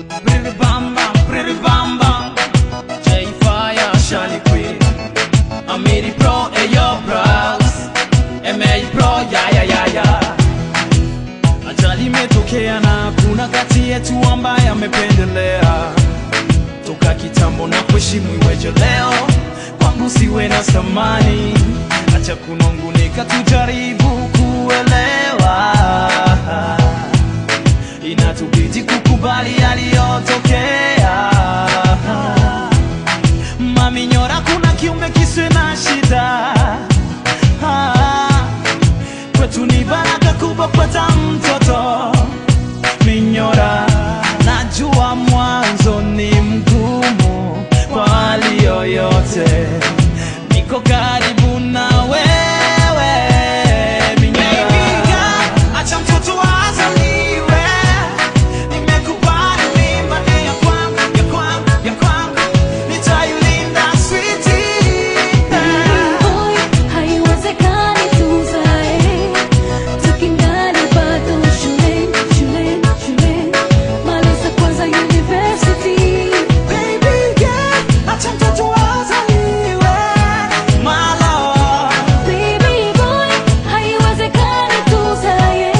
Pretty bamba, J-Fire, Shani Queen, Amiri Pro, Ayo Bros, MA Pro, ya. Ajali imetokea na kuna kati yetu ambaye amependelea. Toka kitambo na kuheshimu iweje leo kwangu siwe na thamani. Acha kunungunika, tujaribu kuelewa. Inatubidi kukubali yaliyotokea. Mami nyora, kuna kiumbe kiswe na shida. Kwetu ni baraka kubwa kupata mtoto. Minyora, najua mwanzo ni mgumu kwa hali yoyote. Niko karibu na wewe Minyora. Acha mtoto azaliwe. Nimekubali mimba ni ya kwangu. Nitailinda sweetie. Boy, haiwezekani tuzae tukingali bado shule. Maliza kwanza university. Baby girl, acha mtoto azaliwe. My love. Baby boy, haiwezekani tuzae.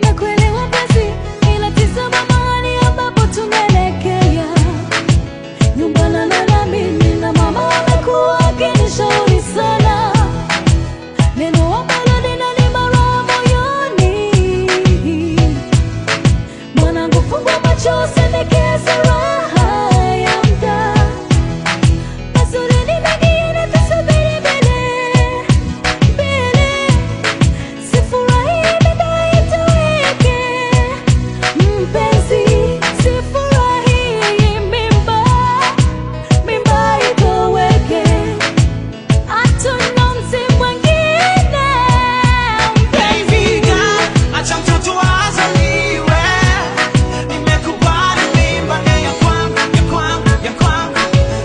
Nakuelewa basi, ila tizama mahali ambapo tunaelekea. Nyumba nalala mimi na mama wamekuwa wakinishauri sana. Neno ambalo linanima raha moyoni. Mwanangu, fungua macho usendekeze raha ya muda. Mazuri ni mengi yanatusubiri mbele. Sifurahi mimba itoweke. Mpenzi, sifurahi mimba itoweke. Hatuna mtu mwingine. Baby girl, acha mtoto azaliwe. Nimekubali mimba ni ya kwangu.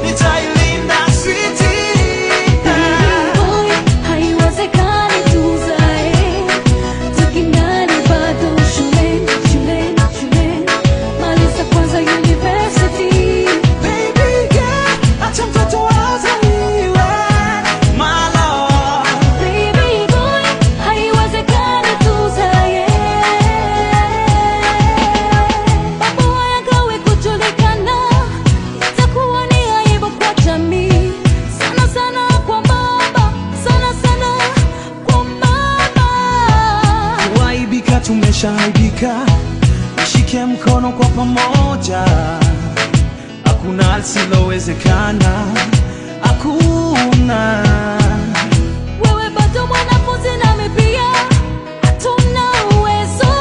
Nitailinda sweetie. Boy, haiwezekani tuzae tukingali bado shule. Maliza kwanza university. Baby girl, acha mtoto azaliwe. My love. Baby boy, haiwezekani tuzae. Mambo haya kawe kujulikana, itakuwa ni aibu kwa jamii. Sana kwa baba, sana kwa mama. Kuaibika tumeshaibika, nishike mkono kwa pamoja. Hakuna lisilowezekana, hakuna. Wewe bado mwanafunzi nami pia hatuna uwezo.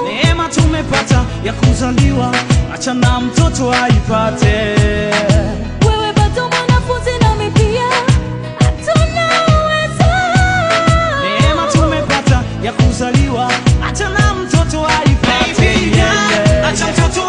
Neema tumepata ya kuzaliwa, acha na mtoto aipate. Wewe bado mwanafunzi nami pia hatuna uwezo. Neema tumepata ya kuzaliwa, acha na mtoto aipate. Baby, acha mtoto